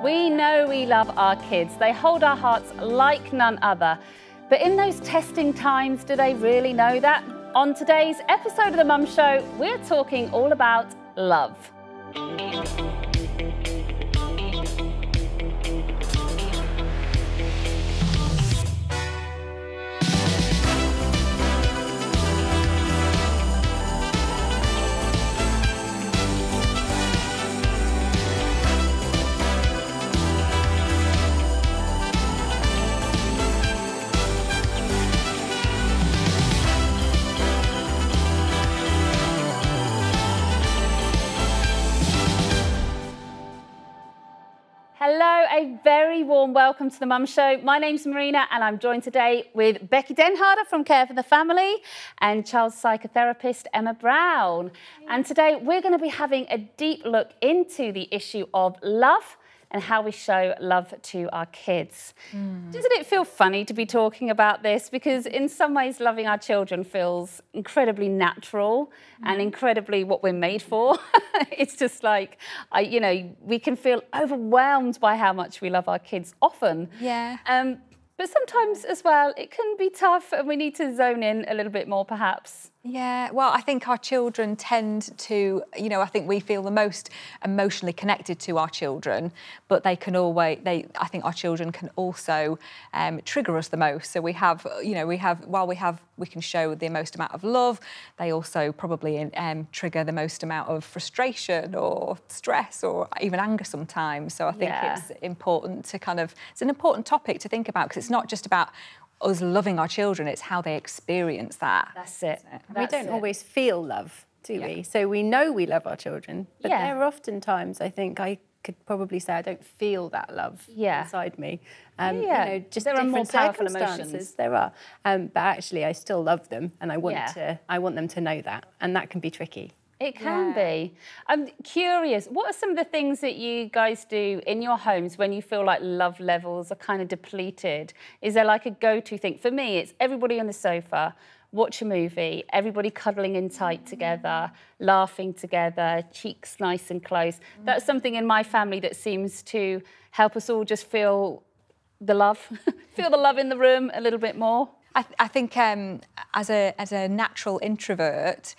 We know we love our kids. They hold our hearts like none other. But in those testing times, do they really know that? On today's episode of The Mum Show, we're talking all about love. Hello, a very warm welcome to The Mum Show. My name's Marina and I'm joined today with Becky Denharder from Care for the Family and child psychotherapist Emma Brown. And today we're going to be having a deep look into the issue of love and how we show love to our kids. Doesn't it feel funny to be talking about this? Because in some ways, loving our children feels incredibly natural and incredibly what we're made for. It's just like, we can feel overwhelmed by how much we love our kids often. Yeah. But sometimes as well, it can be tough and we need to zone in a little bit more perhaps. Yeah, well, I think our children tend to, I think we feel the most emotionally connected to our children, but they can always, I think our children can also trigger us the most. So we can show the most amount of love, they also probably trigger the most amount of frustration or stress or even anger sometimes. So I think it's important to it's an important topic to think about because it's not just about us loving our children, it's how they experience that. That's it. We don't always feel love, do we? So we know we love our children, but there are often times, I think I could probably say I don't feel that love inside me. Just there are more powerful circumstances. emotions. There are, but actually I still love them, and I want them to know that, and that can be tricky. It can be. I'm curious, what are some of the things that you guys do in your homes when you feel like love levels are kind of depleted? Is there like a go-to thing? For me, it's everybody on the sofa, watch a movie, everybody cuddling in tight together, laughing together, cheeks nice and close. That's something in my family that seems to help us all just feel the love, feel the love in the room a little bit more. I think as a natural introvert,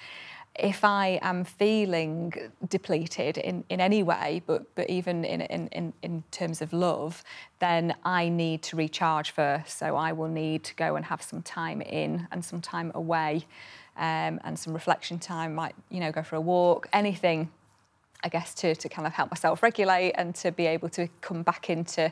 if I am feeling depleted in any way, but even in terms of love, then I need to recharge first. So I will need to go and have some time in and some time away, and some reflection time. Might go for a walk, anything, I guess, to kind of help myself regulate and to be able to come back into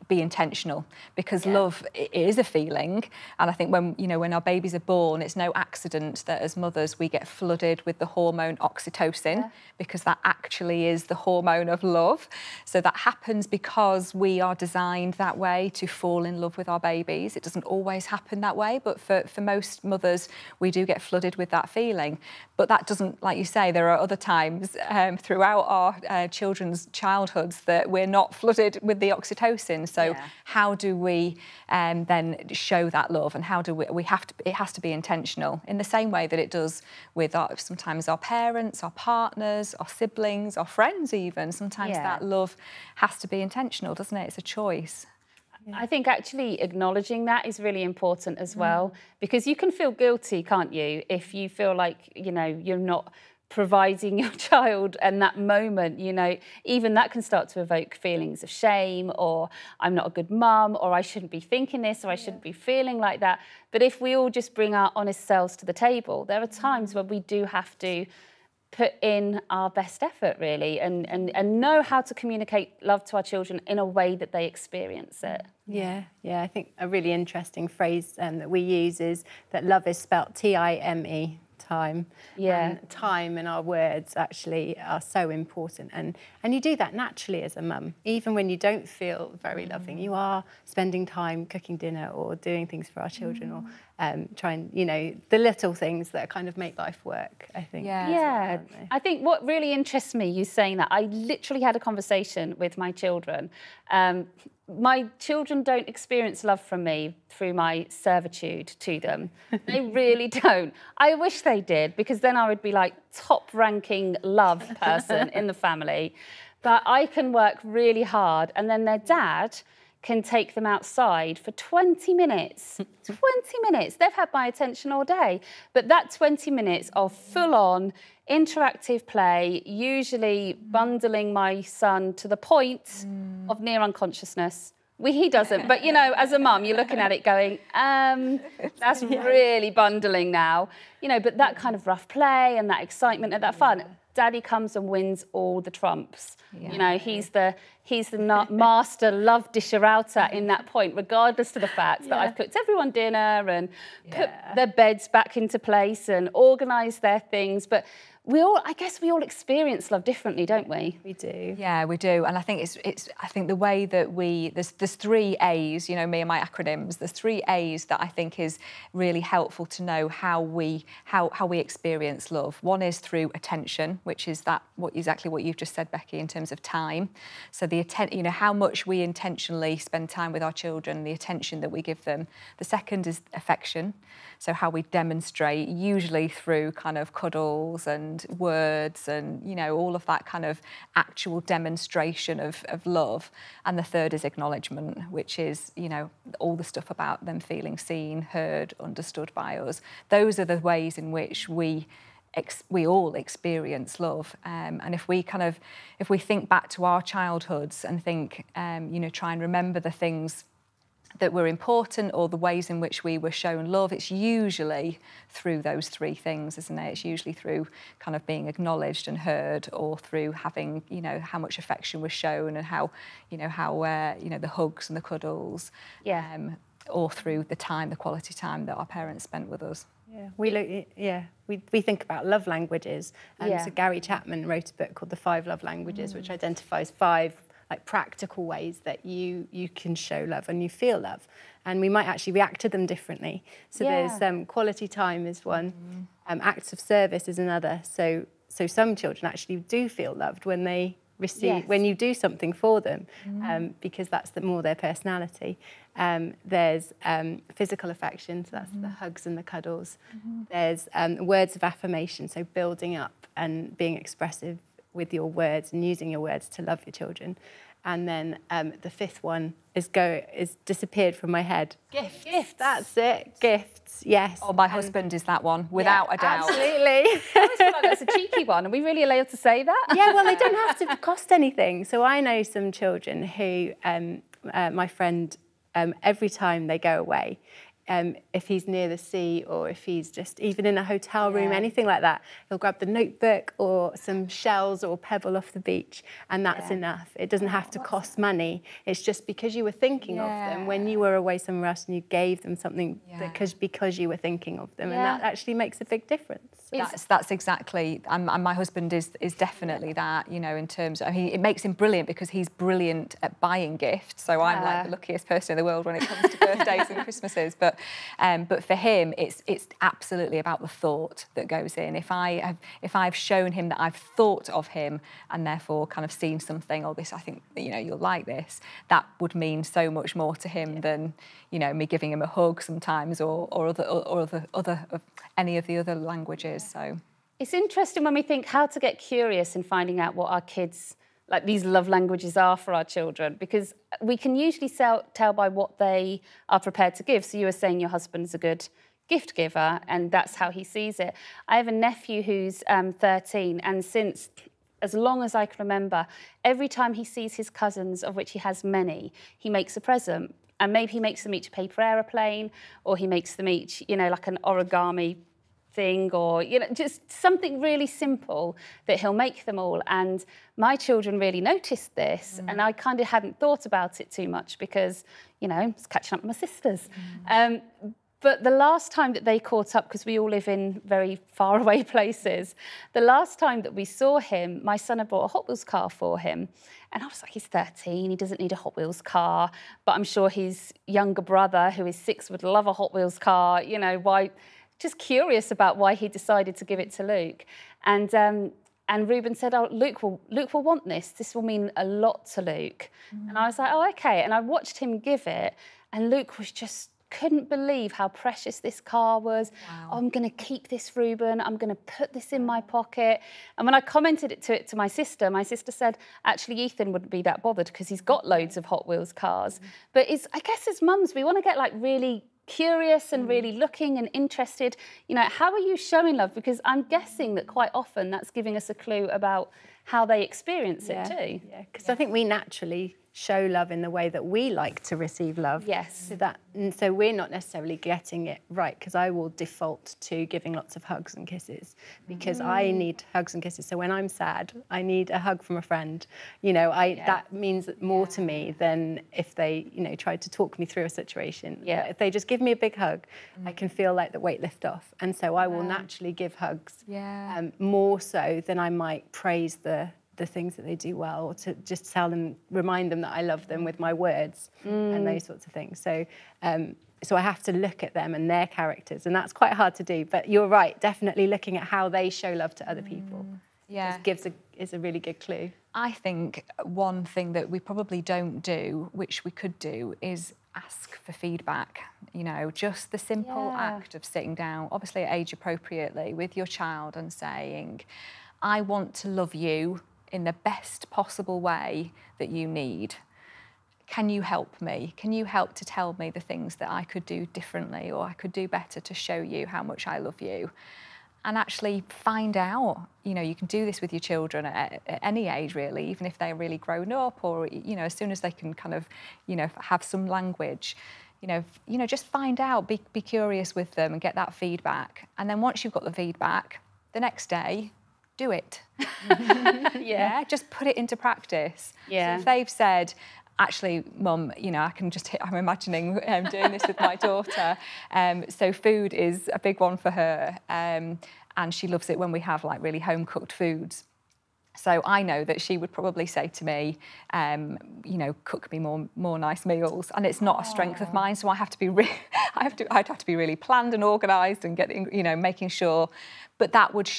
be intentional, because love is a feeling. And I think when our babies are born, it's no accident that as mothers we get flooded with the hormone oxytocin, because that actually is the hormone of love. So that happens because we are designed that way to fall in love with our babies. It doesn't always happen that way, but for most mothers we do get flooded with that feeling. But that doesn't, like you say, there are other times throughout our children's childhoods that we're not flooded with the oxytocin. So how do we then show that love, and how do it has to be intentional in the same way that it does with sometimes our parents, our partners, our siblings, our friends even. Sometimes that love has to be intentional, doesn't it? It's a choice. I think actually acknowledging that is really important as well, because you can feel guilty, can't you, if you feel like, you're not providing your child and that moment, even that can start to evoke feelings of shame, or I'm not a good mum, or I shouldn't be thinking this, or I shouldn't be feeling like that. But if we all just bring our honest selves to the table, there are times when we do have to put in our best effort, really, and know how to communicate love to our children in a way that they experience it. Yeah, I think a really interesting phrase that we use is that love is spelt T-I-M-E. Time. And time and our words actually are so important, and you do that naturally as a mum. Even when you don't feel very loving, you are spending time cooking dinner or doing things for our children, or trying, the little things that kind of make life work, I think. Yeah. I think what really interests me, you saying that, I literally had a conversation with my children. My children don't experience love from me through my servitude to them. They really don't. I wish they did, because then I would be like top-ranking love person in the family. But I can work really hard, and then their dad can take them outside for 20 minutes. 20 minutes. They've had my attention all day. But that 20 minutes of full-on interactive play, usually bundling my son to the point of near unconsciousness. He doesn't, but, you know, as a mum, you're looking at it going, that's really bundling now. You know, but that kind of rough play and that excitement and that fun, Daddy comes and wins all the trumps. Yeah. You know, he's the master love disher outer in that point, regardless of the fact that I've cooked everyone dinner and put their beds back into place and organised their things. But I guess we all experience love differently, don't we? We do. Yeah, we do. And I think I think the way that there's 3 A's, you know, me and my acronyms, there's 3 A's that I think is really helpful to know how we experience love. One is through attention, which is exactly what you've just said, Becky, in terms of time. So you know, how much we intentionally spend time with our children, the attention that we give them. The second is affection. So how we demonstrate, usually through kind of cuddles and words and, you know, all of that kind of actual demonstration of love. And the third is acknowledgement, which is, you know, all the stuff about them feeling seen, heard, understood by us. Those are the ways in which we all experience love. And if we think back to our childhoods and think, you know, try and remember the things that were important or the ways in which we were shown love, it's usually through those 3 things, isn't it? It's usually through kind of being acknowledged and heard, or through having, you know, how much affection was shown and how you know, the hugs and the cuddles, or through the quality time that our parents spent with us. Yeah, we think about love languages. So Gary Chapman wrote a book called The 5 Love Languages, which identifies 5 like practical ways that you can show love and you feel love, and we might actually react to them differently. So there's quality time is one, acts of service is another. So some children actually do feel loved when they receive when you do something for them, because that's more their personality. There's physical affection, so that's the hugs and the cuddles. There's words of affirmation, so building up and being expressive with your words and using your words to love your children. And then the 5th one is disappeared from my head. Gifts. That's it. Gifts. Yes. Oh, my husband is that one, without a doubt. Absolutely. I always feel like that's a cheeky one. Are we really allowed to say that? Yeah. Well, they don't have to cost anything. So I know some children who, my friend, every time they go away, if he's near the sea or if he's just even in a hotel room, anything like that, he'll grab the notebook or some shells or pebble off the beach, and that's enough. It doesn't have to cost money. It's just because you were thinking of them when you were away somewhere else and you gave them something because you were thinking of them, and that actually makes a big difference. That's exactly, and my husband is definitely that, you know, in terms of, I mean, it makes him brilliant because he's brilliant at buying gifts, so I'm like the luckiest person in the world when it comes to birthdays and Christmases, but for him it's absolutely about the thought that goes in. If I've shown him that I've thought of him and therefore kind of seen something, oh, this, I think, you know, you'll like this, that would mean so much more to him than, you know, me giving him a hug sometimes or any of the other languages. So it's interesting when we think how to get curious in finding out what our kids, like these love languages, are for our children, because we can usually tell by what they are prepared to give. So you were saying your husband's a good gift giver and that's how he sees it. I have a nephew who's 13, and since as long as I can remember, every time he sees his cousins, of which he has many, he makes a present. And maybe he makes them each a paper aeroplane, or he makes them each, you know, like an origami thing, or, you know, just something really simple that he'll make them all. And my children really noticed this, and I kind of hadn't thought about it too much because, you know, I was catching up with my sisters. But the last time that they caught up, because we all live in very far away places, the last time that we saw him, my son had bought a Hot Wheels car for him. And I was like, he's 13, he doesn't need a Hot Wheels car. But I'm sure his younger brother, who is 6, would love a Hot Wheels car. You know, why? Just curious about why he decided to give it to Luke. And Reuben said, oh, Luke will want this. This will mean a lot to Luke. And I was like, oh, OK. And I watched him give it, and Luke was just couldn't believe how precious this car was. Wow. Oh, I'm going to keep this, Reuben. I'm going to put this in my pocket. And when I commented it to my sister said, actually, Ethan wouldn't be that bothered because he's got loads of Hot Wheels cars. But I guess as mums, we want to get like really curious and really looking and interested. You know, how are you showing love? Because I'm guessing that quite often that's giving us a clue about how they experience it too. Yeah, because I think we naturally show love in the way that we like to receive love. Yes. So we're not necessarily getting it right, because I will default to giving lots of hugs and kisses because I need hugs and kisses. So when I'm sad, I need a hug from a friend. You know, that means more to me than if they, you know, tried to talk me through a situation. Yeah. But if they just give me a big hug, I can feel like the weight lift off. And so I will naturally give hugs more so than I might praise the things that they do well, or to just remind them that I love them with my words and those sorts of things. So so I have to look at them and their characters, and that's quite hard to do. But you're right, definitely looking at how they show love to other people is a really good clue. I think one thing that we probably don't do, which we could do, is ask for feedback. You know, just the simple act of sitting down, obviously age appropriately, with your child and saying, I want to love you in the best possible way that you need. Can you help me? Can you help to tell me the things that I could do differently or I could do better to show you how much I love you? And actually find out, you know, you can do this with your children at any age really, even if they're really grown up, or, you know, as soon as they can kind of, you know, have some language, you know, just find out, be curious with them and get that feedback. And then once you've got the feedback, the next day, do it. Just put it into practice. Yeah. So if they've said, actually, Mum, you know, I'm imagining doing this with my daughter. So food is a big one for her, and she loves it when we have like really home-cooked foods. So I know that she would probably say to me, you know, cook me more nice meals, and it's not a strength of mine. So I have to be I'd have to be really planned and organised and you know, making sure. But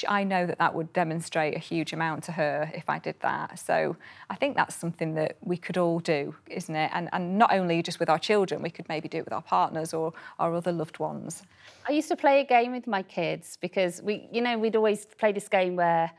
I know that would demonstrate a huge amount to her if I did that. So I think that's something that we could all do, isn't it? And not only just with our children, we could maybe do it with our partners or our other loved ones. I used to play a game with my kids because we'd always play this game where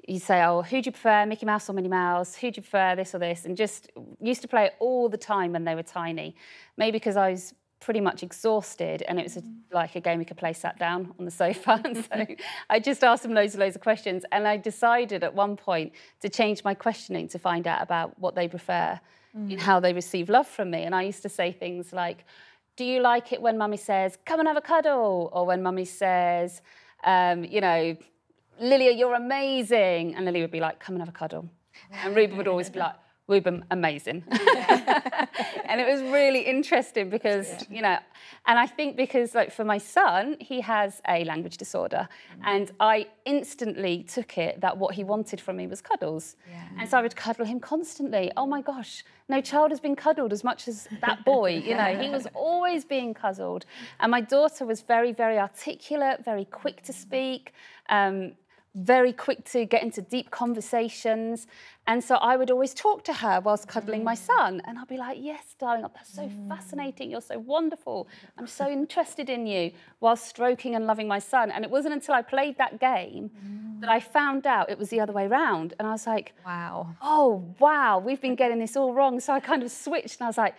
you say, oh, who do you prefer, Mickey Mouse or Minnie Mouse? Who do you prefer, this or this? And just used to play it all the time when they were tiny. Maybe because I was pretty much exhausted and it was like a game we could play sat down on the sofa. And so I just asked them loads of questions. And I decided at one point to change my questioning to find out about what they prefer in how they receive love from me. And I used to say things like, do you like it when Mummy says, come and have a cuddle? Or when Mummy says, you know, Lilia, you're amazing. And Lilia would be like, come and have a cuddle. And Reuben would always be like, Reuben, amazing. And it was really interesting because, you know, and I think because, like, for my son, he has a language disorder, and I instantly took it that what he wanted from me was cuddles. And so I would cuddle him constantly. Oh my gosh, no child has been cuddled as much as that boy. You know, he was always being cuddled. And my daughter was very, very articulate, very quick to speak, very quick to get into deep conversations. And so I would always talk to her whilst cuddling my son. And I'd be like, yes, darling, that's so fascinating. You're so wonderful. I'm so interested in you, whilst stroking and loving my son. And it wasn't until I played that game that I found out it was the other way around. And I was like, wow. Oh, wow, we've been getting this all wrong. So I kind of switched and I was like,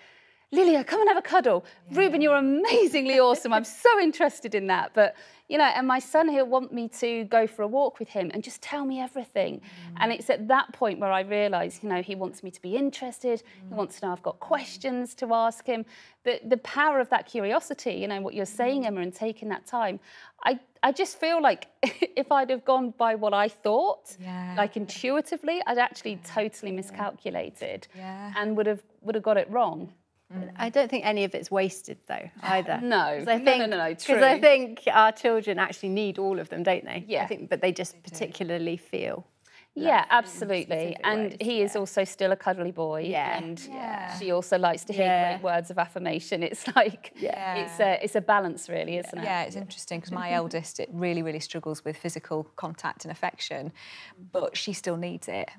Lilia, come and have a cuddle. Reuben, you're amazingly awesome. I'm so interested in that. But, you know, and my son, he'll want me to go for a walk with him and just tell me everything. And it's at that point where I realise, you know, he wants me to be interested. He wants to know I've got questions to ask him. But the power of that curiosity, you know, what you're saying, Emma, and taking that time, I just feel like if I'd have gone by what I thought, like intuitively, I'd actually totally miscalculated and would have got it wrong. I don't think any of it's wasted, though, either. No, no, true. Because I think our children actually need all of them, don't they? Yeah. I think, but they just particularly feel. Yeah, absolutely. And he is also still a cuddly boy. Yeah. And she also likes to hear great words of affirmation. It's like, it's a balance, really, isn't it? Yeah, it's interesting because my eldest, it really, really struggles with physical contact and affection, but she still needs it.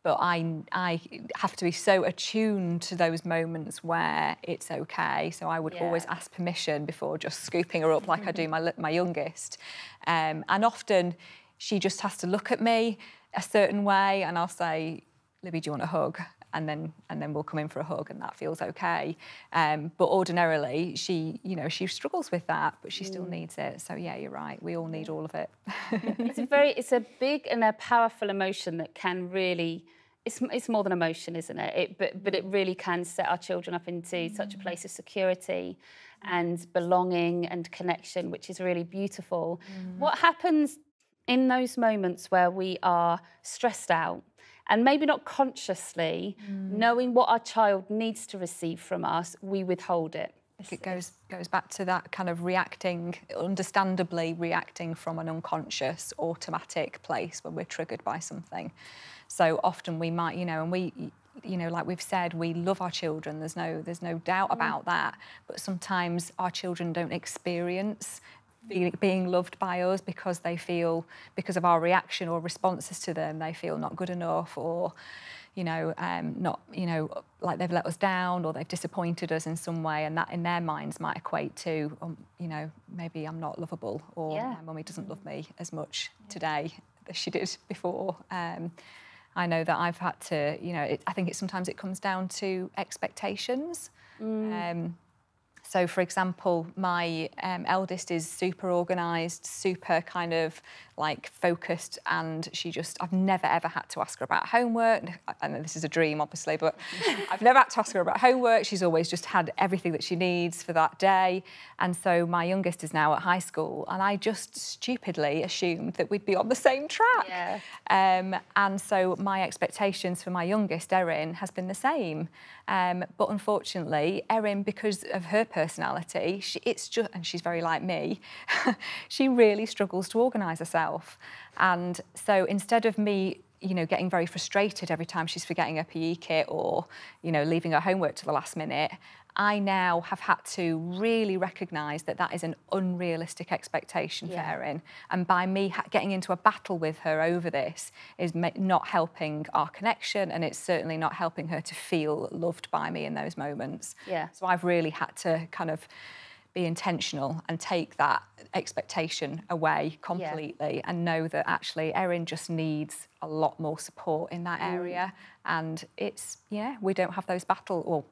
but I have to be so attuned to those moments where it's okay. So I would always ask permission before just scooping her up like I do my youngest. And often she just has to look at me a certain way, and I'll say, Libby, do you want a hug? And then we'll come in for a hug, and that feels okay. But ordinarily, she struggles with that, but she still needs it. So yeah, you're right. We all need all of it. It's a big and a powerful emotion that can really. It's more than emotion, isn't it? But it really can set our children up into such a place of security and belonging and connection, which is really beautiful. What happens in those moments where we are stressed out and maybe not consciously knowing what our child needs to receive from us, we withhold it? It goes back to that kind of reacting, understandably reacting from an unconscious, automatic place when we're triggered by something. So often we might, and we, like we've said, we love our children. There's no doubt about that. But sometimes our children don't experience being loved by us because they feel, because of our reaction or responses to them, they feel not good enough, or not, like they've let us down, or they've disappointed us in some way, and that in their minds might equate to, maybe I'm not lovable, or my mummy doesn't love me as much today as she did before. I know that I've had to, I think sometimes it comes down to expectations. So, for example, my eldest is super organised, super kind of like focused, and I've never ever had to ask her about homework. I know this is a dream, obviously, but I've never had to ask her about homework. She's always just had everything that she needs for that day. And so my youngest is now at high school, and I just stupidly assumed that we'd be on the same track. Yeah. And so my expectations for my youngest, Erin, has been the same. But unfortunately, Erin, because of her personality, and she's very like me, she really struggles to organise herself. And so instead of me, getting very frustrated every time she's forgetting her PE kit or, leaving her homework to the last minute, I now have had to really recognise that that is an unrealistic expectation for Erin. And by me getting into a battle with her over this is not helping our connection, and it's certainly not helping her to feel loved by me in those moments. Yeah. So I've really had to kind of be intentional and take that expectation away completely and know that actually Erin just needs a lot more support in that area. And we don't have those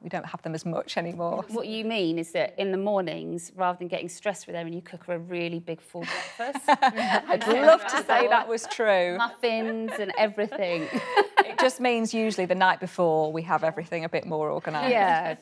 we don't have them as much anymore. What you mean is that in the mornings, rather than getting stressed with Erin, you cook her a really big full breakfast. I'd love to say that was true. Muffins and everything. It just means usually the night before we have everything a bit more organised. Yeah.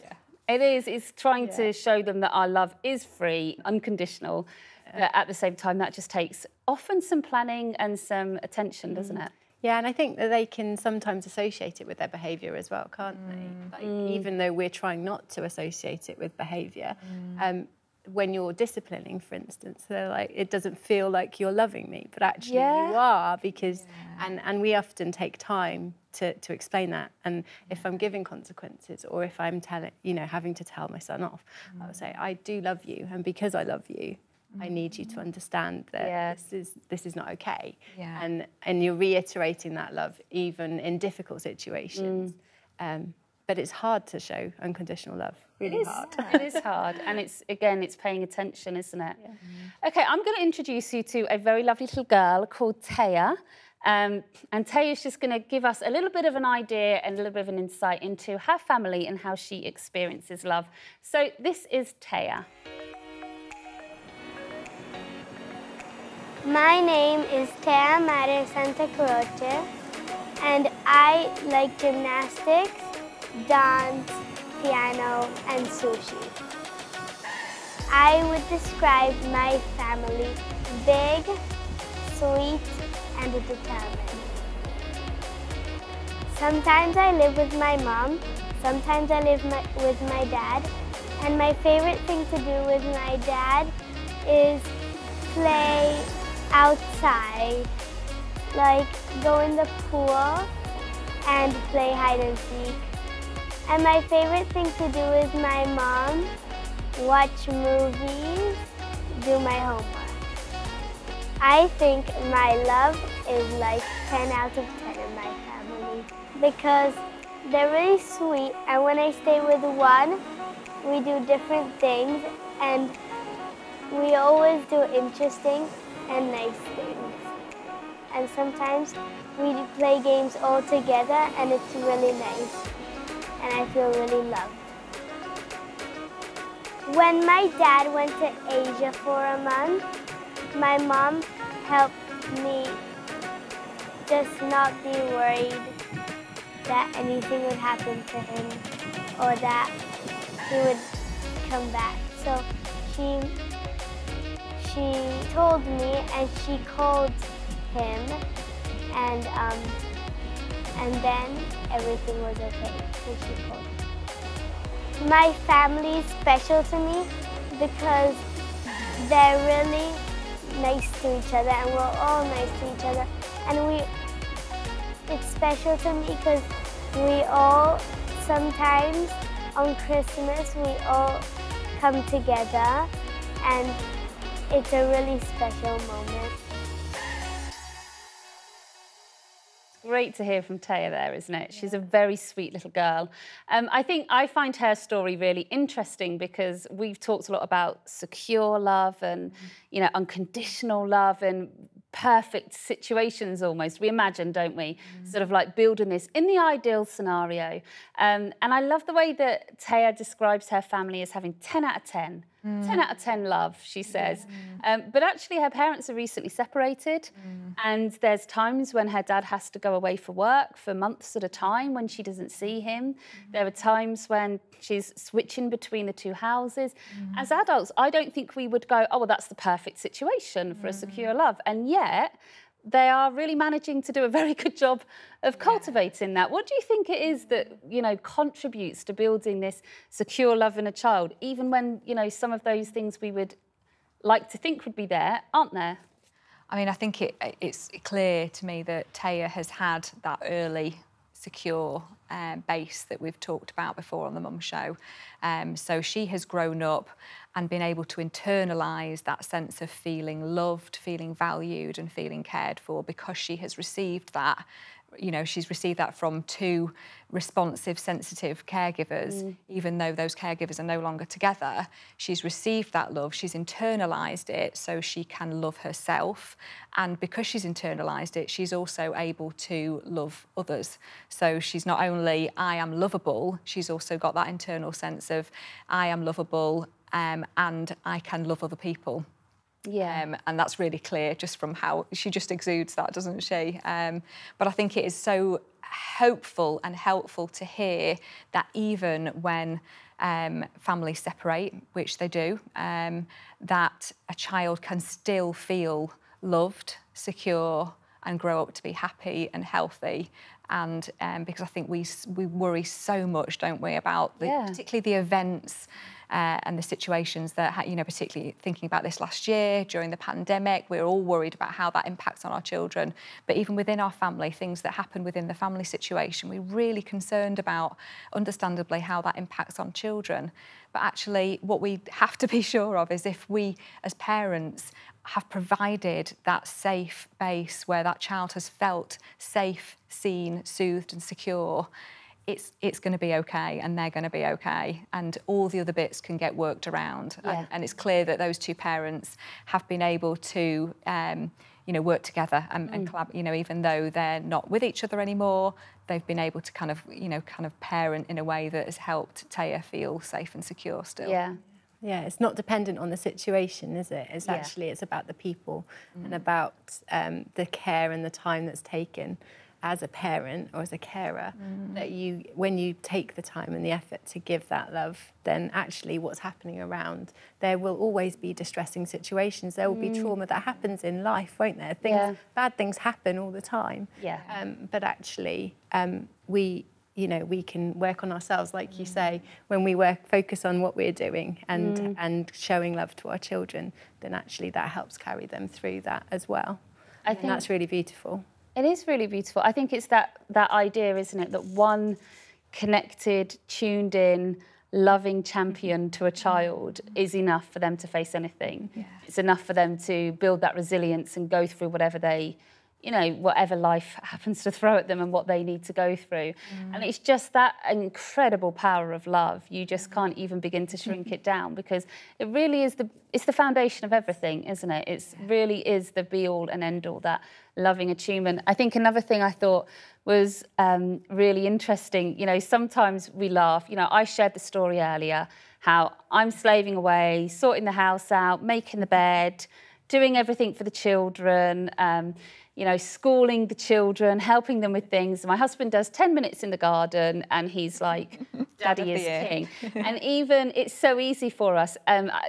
It is. It's trying to show them that our love is free, unconditional. But at the same time, that just takes often some planning and some attention, doesn't it? Yeah, and I think that they can sometimes associate it with their behaviour as well, can't they? Like, even though we're trying not to associate it with behaviour, when you're disciplining, for instance, they're like, it doesn't feel like you're loving me, but actually you are, because, and we often take time to explain that. And if I'm giving consequences, or if I'm having to tell my son off, I would say, I do love you, and because I love you, I need you to understand that this is not okay. Yeah. And you're reiterating that love even in difficult situations. But it's hard to show unconditional love. Really hard. It is hard. And it's paying attention, isn't it? Yeah. Okay, I'm going to introduce you to a very lovely little girl called Taya. And Taya's just going to give us a little bit of an idea and a little bit of an insight into her family and how she experiences love. So this is Taya. My name is Taya Maria Santa Croce, and I like gymnastics, dance, piano, and sushi. I would describe my family big, sweet, and determined. Sometimes I live with my mom, sometimes I live with my dad, and my favorite thing to do with my dad is play outside, like go in the pool and play hide and seek. And my favorite thing to do with my mom, watch movies, do my homework. I think my love is like 10 out of 10 in my family because they're really sweet, and when I stay with one, we do different things, and we always do interesting and nice things. And sometimes we play games all together, and it's really nice, and I feel really loved. When my dad went to Asia for a month, my mom helped me just not be worried that anything would happen to him or that he would come back. So she told me, and she called him, and then everything was okay when she called him. My family is special to me because they're really nice to each other, and we're all nice to each other. And it's special to me because we all, sometimes on Christmas, we all come together, and it's a really special moment. Great to hear from Taya there, isn't it? She's a very sweet little girl. I think I find her story really interesting because we've talked a lot about secure love and, you know, unconditional love and perfect situations almost. We imagine, don't we? Sort of like building this in the ideal scenario. And I love the way that Taya describes her family as having 10 out of 10. 10 out of 10 love, she says. But actually her parents are recently separated, and there's times when her dad has to go away for work for months at a time when she doesn't see him. There are times when she's switching between the two houses. As adults, I don't think we would go, oh, well, that's the perfect situation for a secure love. And yet, they are really managing to do a very good job of cultivating that. What do you think it is that, you know, contributes to building this secure love in a child, even when, you know, some of those things we would like to think would be there aren't there? I mean, I think it's clear to me that Taya has had that early secure base that we've talked about before on the Mum Show. So she has grown up and been able to internalise that sense of feeling loved, feeling valued and feeling cared for because she has received that. You know, she's received that from two responsive, sensitive caregivers, even though those caregivers are no longer together. She's received that love, she's internalised it so she can love herself. And because she's internalised it, she's also able to love others. So she's not only, I am lovable, she's also got that internal sense of, I am lovable and I can love other people. Yeah, and that's really clear just from how she just exudes that, doesn't she? But I think it is so hopeful and helpful to hear that even when families separate, which they do, that a child can still feel loved, secure, and grow up to be happy and healthy. And because I think we worry so much, don't we, about particularly the events and the situations that, you know, particularly thinking about this last year during the pandemic, we're all worried about how that impacts on our children. But even within our family, things that happen within the family situation, we're really concerned about, understandably, how that impacts on children. But actually, what we have to be sure of is if we, as parents, have provided that safe base where that child has felt safe, seen, soothed and secure, it's going to be okay and they're going to be okay and all the other bits can get worked around. And it's clear that those two parents have been able to you know, work together and collab, you know, even though they're not with each other anymore, they've been able to kind of, you know, kind of parent in a way that has helped Taya feel safe and secure still. Yeah, it's not dependent on the situation, is it? It's actually, it's about the people and about the care and the time that's taken as a parent or as a carer, that you, when you take the time and the effort to give that love, then actually what's happening around, there will always be distressing situations. There will be trauma that happens in life, won't there? Things, bad things happen all the time. But actually, you know, we can work on ourselves, like you say, when we focus on what we're doing and showing love to our children, then actually that helps carry them through that as well. I think that's really beautiful. It is really beautiful. I think it's that idea, isn't it, that one connected, tuned in, loving champion to a child is enough for them to face anything. Yeah. It's enough for them to build that resilience and go through whatever they, you know, whatever life happens to throw at them and what they need to go through. And it's just that incredible power of love. You just can't even begin to shrink it down, because it really is it's the foundation of everything, isn't it? It really is the be-all and end-all, that loving attunement. I think another thing I thought was really interesting, you know, sometimes we laugh. You know, I shared the story earlier, how I'm slaving away, sorting the house out, making the bed, doing everything for the children, you know, schooling the children, helping them with things. My husband does 10 minutes in the garden and he's like, Daddy is king. And even, it's so easy for us,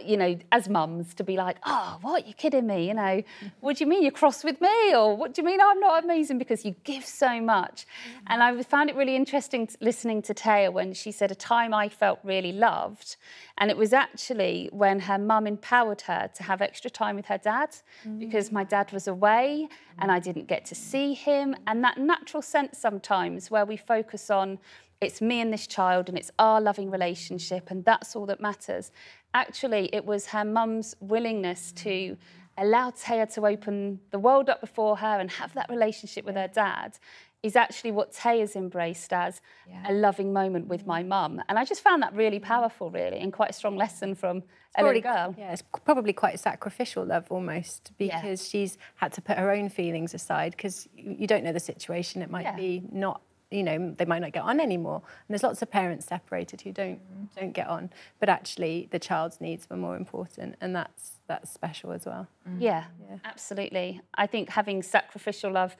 you know, as mums to be like, oh, what, you're kidding me? You know, what do you mean you're cross with me? Or what do you mean I'm not amazing? Because you give so much. And I found it really interesting listening to Taya when she said, a time I felt really loved. And it was actually when her mum empowered her to have extra time with her dad, because my dad was away and I didn't get to see him. And that natural sense sometimes where we focus on, it's me and this child and it's our loving relationship and that's all that matters. Actually, it was her mum's willingness to allow Taya to open the world up before her and have that relationship with her dad is actually what Taya's embraced as a loving moment with my mum. And I just found that really powerful, really, and quite a strong lesson from a little girl. Yeah, it's probably quite sacrificial love almost, because she's had to put her own feelings aside, because you don't know the situation. It might be not, you know, they might not get on anymore. And there's lots of parents separated who don't get on, but actually the child's needs were more important, and that's special as well. Yeah, absolutely. I think having sacrificial love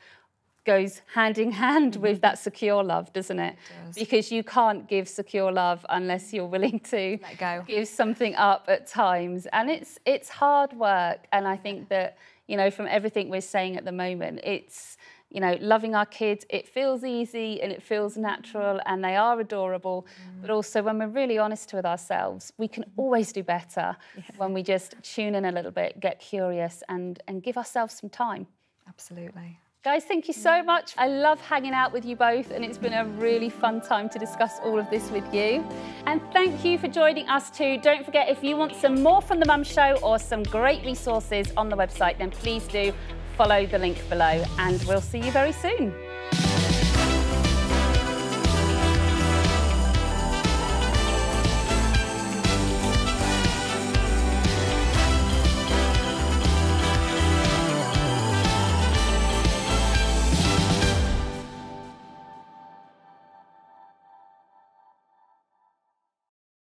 goes hand in hand with that secure love, doesn't it? It does. Because you can't give secure love unless you're willing to let go, give something up at times. And it's hard work. And I think that, you know, from everything we're saying at the moment, it's, you know, loving our kids, it feels easy and it feels natural and they are adorable. But also when we're really honest with ourselves, we can always do better when we just tune in a little bit, get curious and give ourselves some time. Absolutely. Guys, thank you so much. I love hanging out with you both and it's been a really fun time to discuss all of this with you. And thank you for joining us too. Don't forget, if you want some more from The Mum Show or some great resources on the website, then please do follow the link below and we'll see you very soon.